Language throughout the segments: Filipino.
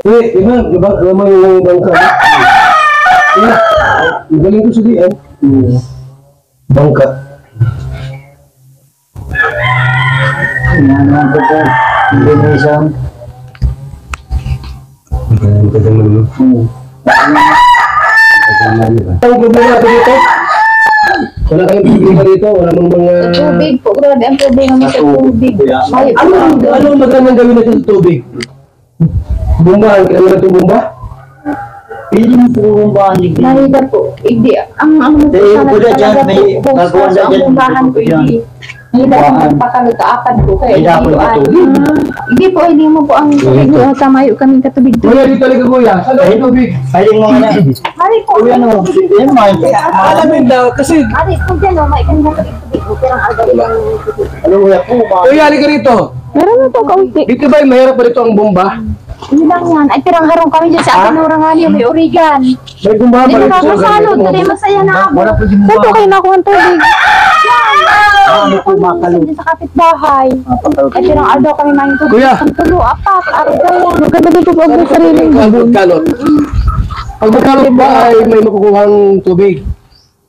Iba naman yung bangka. Galing ko sa diyan. Bangka. Ano po po? Indonesian. Ang problema dito? Wala kayong problema dito? Wala mong mga... Tubig po, grabe ang problema mo sa tubig. Ano magandang gawin natin sa tubig? Bumbahan, kailangan natin bumba? Pili mo po bumbahan. Mahirap po. Hindi, ang ano mo po sana talaga po, kung sa ang bumbahan po, hindi. Mahirap ang magpakalutaan po kayo. Hindi po, hindi mo po ang tubig. Tamayo kami katubig. Wala dito talaga kuya. Saan ang tubig? Pwede mo nga. Hari po. Ano? Yan mo. Alamin daw kasi... Hari po dyan, may kanina tubig po. Pero ang agaw lang tubig. Ano kuya po? Kuya, halika rito. Meron na po kaunti. Dito ba mahirap pa dito ang bomba? Hindi lang yan. Ay, pirang harong kami dyan sa ating orangan may Origan. May bomba Hindi pa mo dito. nakasalod. Hindi masaya na ako. Wala po din Saan po kayo nakuha ng tubig? Ano po makalong? Sa kapitbahay. Ay, pirang araw kami maing tubig. Kuya. Ang tulo, apat, araw daw. Maganda din po po ang sariling. Pagkalot. Pag magkalot ba ay may makukuhang tubig?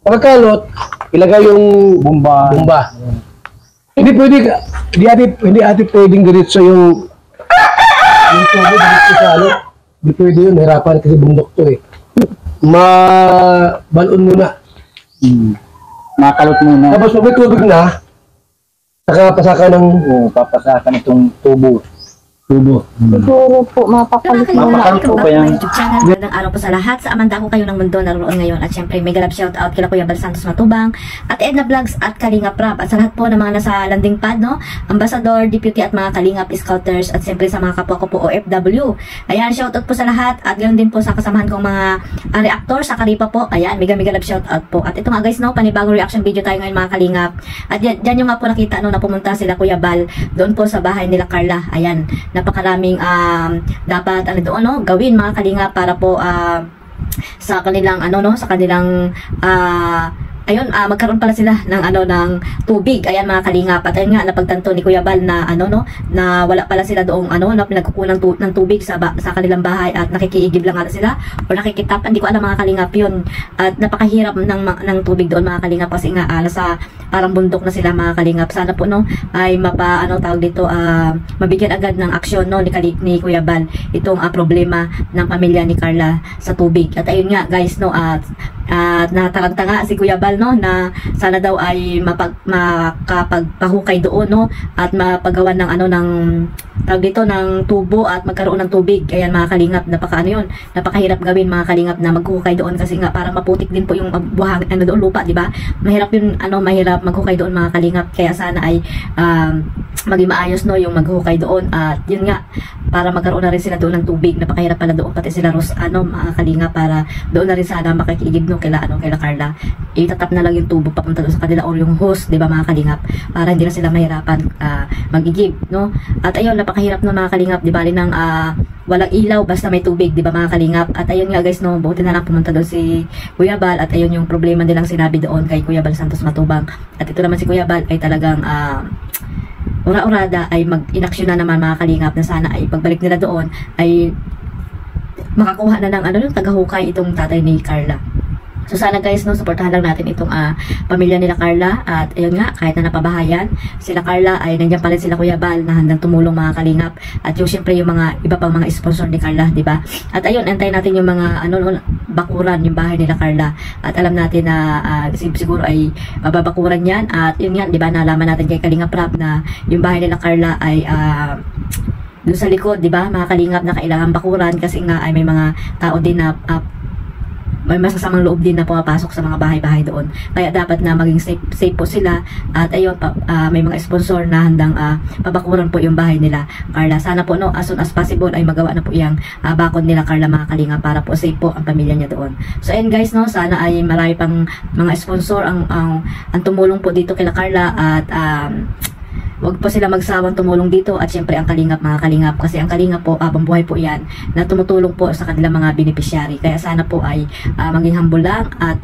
Pagkalot, ilagay yung bomba. Hindi pwede, hindi ate pwedeng diretso yung tubig diretso sa ano. Hindi pwede yun, hirapan kasi bundok to eh. Balon muna. Makalot muna. Tapos pag may tubig na, saka pasaka ng Papasakan itong tubo. Siguro po, mapapalit muna. Mapapalit po ba yan? YouTube channel. Magandang araw po sa lahat. Sa Amanda ko kayo ng mundo naroon ngayon. At syempre, mega love shout out kila Kuya Bal Santos Matubang, at Edna Vlogs at Kalinga Prab. At sa lahat po ng mga nasa landing pad, no? Ambassador, Deputy at mga Kalingap Scouters. At syempre sa mga kapwa ko po OFW. Ayan, shout out po sa lahat. At ganoon din po sa kasamahan kong mga reactor sa Karipa po. Ayan, mega love shout out po. At ito nga guys, no? Panibagong reaction video tayo ngayon mga Kalingap. At dyan yung nga po nakita, no? Na pumunta sila Kuya Bal doon po sa bahay nila Carla. Ayan, napakaraming dapat ano doon no gawin mga Kalinga para po sa kanilang ano no sa kanilang ayun, magkaroon pala sila ng ano ng tubig. Ayan mga Kalinga, patay nga napagtanto ni Kuya Bal na ano no na wala pala sila doong ano na pinagkukunan ng tubig sa kanilang bahay at nakikiigib lang ata sila o nakikitap. Hindi ko alam mga Kalinga yun. At napakahirap ng tubig doon mga Kalinga kasi nga nasa parang bundok na sila mga Kalinga. Sana po no ay ano tawag dito mabigyan agad ng aksyon no ni Kuya Bal itong problema ng pamilya ni Carla sa tubig. At ayun nga guys no at nataranta nga si Kuya Bal no na sana daw ay makapagpahukay doon no at mapagawan ng ano ng tawag dito ng tubo at magkaroon ng tubig. Ayan mga Kalingap, napakahirap gawin mga Kalingap na maghukay doon kasi nga para maputik din po yung buhangin ano doon lupa, di ba? Mahirap yun mahirap maghukay doon mga Kalingap. Kaya sana ay maging maayos no yung maghukay doon at yun nga para magkaroon na rin sila doon ng tubig. Napakahirap pala doon pati sila mga Kalingap para doon na rin sana makikiigib no kaila Carla. Itatap na lang yung tubo papunta doon sa kanila or yung hose, di ba mga Kalingap, para hindi na sila mahirapan magigib no. At ayun, napakahirap no mga Kalingap, di ba ng walang ilaw basta may tubig, di ba mga Kalingap. At ayun nga guys no, buti na lang pumunta doon si Kuya Bal at ayun yung problema nilang sinabi doon kay Kuya Bal Santos Matubang. At ito naman si Kuya Bal ay talagang ura-urada ay mag-inaksyon na naman mga Kalingap na sana ay pagbalik nila doon ay makakuha na ng ano yung tagahukay itong tatay ni Carla. So sana guys no, suportahan lang natin itong pamilya nila Carla. At ayun nga, kahit na napabahayan sila Carla ay nandiyan pa rin sila Kuya Bal na handang tumulong mga Kalingap. At yung syempre yung mga iba pang mga sponsor ni Carla, di ba? At ayun, antayin natin yung mga bakuran yung bahay nila Carla. At alam natin na siguro ay mababakuran yan. At yun nga, di ba, nalaman natin kay Kalinga Prab na yung bahay nila Carla ay doon sa likod, di ba, mga Kalingap, na kailangan bakuran kasi nga ay may mga tao din na may masasamang loob din na pumapasok sa mga bahay-bahay doon. Kaya dapat na maging safe po sila. At ayun, may mga sponsor na handang pabakuran po yung bahay nila Carla. Sana po no, as soon as possible ay magawa na po yung bakod nila Carla mga Kalinga para po safe po ang pamilya niya doon. So ayun guys no, sana ay marami pang mga sponsor ang tumulong po dito kila Carla at wag po sila magsawang tumulong dito at syempre ang Kalingap, mga Kalingap, kasi ang Kalingap po, habang buhay po yan na tumutulong po sa kanilang mga beneficiary. Kaya sana po ay maging humble lang at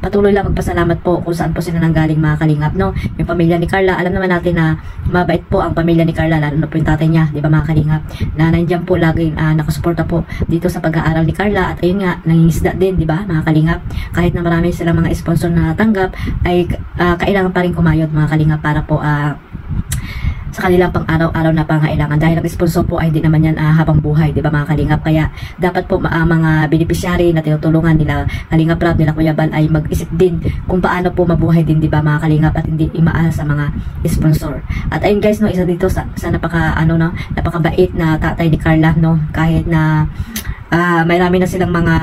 patuloy lang magpasalamat po kung saan po sila nanggaling, mga Kalingap, no? Yung pamilya ni Carla, alam naman natin na mabait po ang pamilya ni Carla, lalo na po yung tatay niya, di ba, mga Kalingap, na nandiyan po laging nakasuporta po dito sa pag-aaral ni Carla. At ayun nga, nangingisda din, di ba, mga Kalingap, kahit na marami silang mga sponsor na tanggap, ay kailangan pa rin kumayod, mga Kalingap, para po sa kanilang pang araw-araw na pangailangan, dahil ang sponsor po ay hindi naman yan habang buhay, di ba, mga Kalingap. Kaya dapat po mga beneficiary na tinutulungan nila Kalingap Rap, nila Kuya Bal, ay mag-isip din kung paano po mabuhay din, di ba, mga Kalingap, at hindi imaasa sa mga sponsor. At ayun guys, no, isa dito sa napakabait na tatay ni Carla, no, kahit na marami na silang mga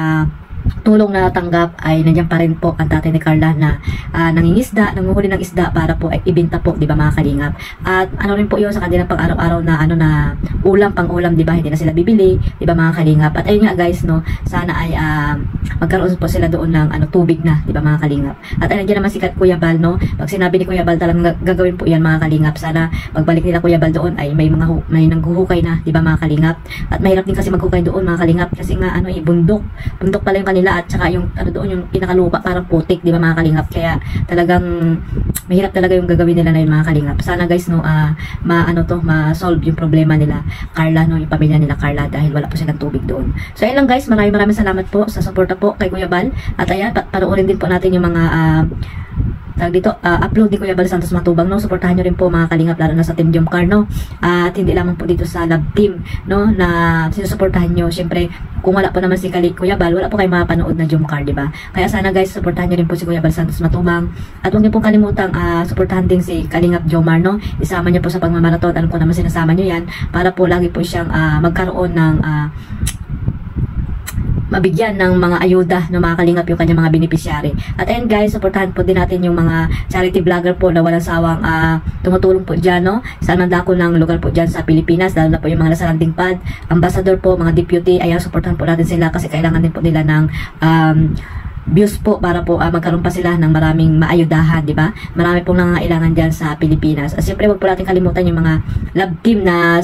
tulong na natanggap, ay nandiyan pa rin po ang tatay ni Carla na nangingisda, nanguhuli ng isda para po ay ibenta po, di ba, mga Kalingap. At ano rin po yun sa kanilang pang araw-araw na pang ulam, di ba, hindi na sila bibili, di ba, mga Kalingap. At ayun nga guys, no, sana ay magkaroon po sila doon ng tubig na, di ba, mga Kalingap. At ayun, nandiyan naman si Kuya Bal, no, pag sinabi ni Kuya Bal talagang gagawin po yan, mga Kalingap. Sana pagbalik nila Kuya Bal doon ay may nanghuhukay na, di ba, mga Kalingap. At mahirap din kasi maghukay doon, mga Kalingap, kasi nga bundok pala yung nila, at saka yung doon yung pinakalupa parang putik, di ba, mga Kalingap. Kaya talagang mahirap talaga yung gagawin nila na yun, mga Kalingap. Sana guys, no, ma-solve yung problema nila Carla, no, yung pamilya nila Carla, dahil wala po silang tubig doon. So ayun lang guys, maraming salamat po sa suporta po kay Kuya Bal. At ayan, panoorin din po natin yung mga upload ni Kuya Bal Santos Matubang, no. Suportahan nyo rin po, mga Kalingap, lalo na sa Team Jomcar, no. At hindi lamang po dito sa Love Team, no, na sinusuportahan nyo. Syempre, kung wala po naman si Kuya Bal, wala po kayo mapanood na Jomcar, di ba? Kaya sana guys, suportahan nyo rin po si Kuya Bal Santos Matubang. At huwag nyo pong kalimutang suportahan din si Kalingap Jomar, no. Isama nyo po sa pagmamaraton. Alam ko naman sinasama nyo yan para po lagi po siyang magkaroon ng mabigyan ng mga ayuda ng mga Kalingap yung kanyang mga beneficiary. At ayun guys, supportahan po din natin yung mga charity vlogger po na walang sawang tumutulong po dyan, no, sa mandako ng lugar po dyan sa Pilipinas, lalo na po yung mga nasa landing pad, ambassador po, mga deputy. Ayan, supportahan po natin sila kasi kailangan din po nila ng views po para po magkaroon pa sila ng maraming maayudahan, di ba? Marami pong nangangailangan dyan sa Pilipinas. At siyempre, wag po natin kalimutan yung mga love team na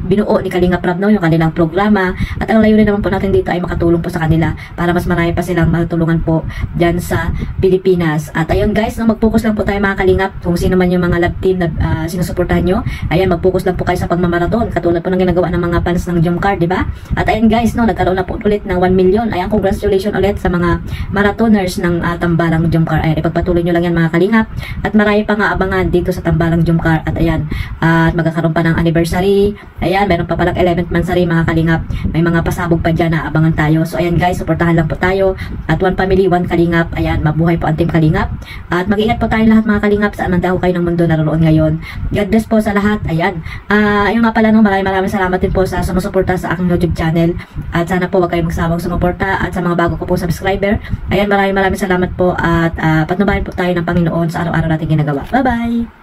binuo ni Kalingap Rap, no, yung kanilang programa. At ang layunin naman po natin dito ay makatulong po sa kanila para mas marami pa silang matulungan po dyan sa Pilipinas. At ayun guys, no, mag-focus lang po tayo, mga Kalingap, kung sino man yung mga love team na sinusuportahan nyo. Ayan, mag-focus lang po kayo sa pagmamaraton, katulad po ng ginagawa ng mga fans ng Jomcar, di ba? At ayun guys, no, nagkaroon na po ulit ng 1 million. Ayan, congratulations ulit sa mga marathoners ng Tambalang Jomcar. Ayan, ipagpatuloy nyo lang yan, mga Kalingap. At marami pa nga abangan dito sa Tambalang Jomcar. At ayan, at magkakaroon pa ng anniversary. Ayan, meron pa palang 11th monthsary, mga Kalingap. May mga pasabog pa dyan na abangan tayo. So ayan guys, suportahan lang po tayo. At one family, one Kalingap. Ayan, mabuhay po ang Team Kalingap. At mag-ingat po tayo lahat, mga Kalingap, saan man daw kayo ng mundo naroon ngayon. God bless po sa lahat. Ayan, ayun nga pala, no, maraming salamat din po sa sumusuporta sa aking YouTube channel. At sana po wag kayong magsawang sumuporta. At sa mga bago ko po subscriber, ayan, maraming salamat po. At patnubayan po tayo ng Panginoon sa araw-araw natin ginagawa. Bye-bye!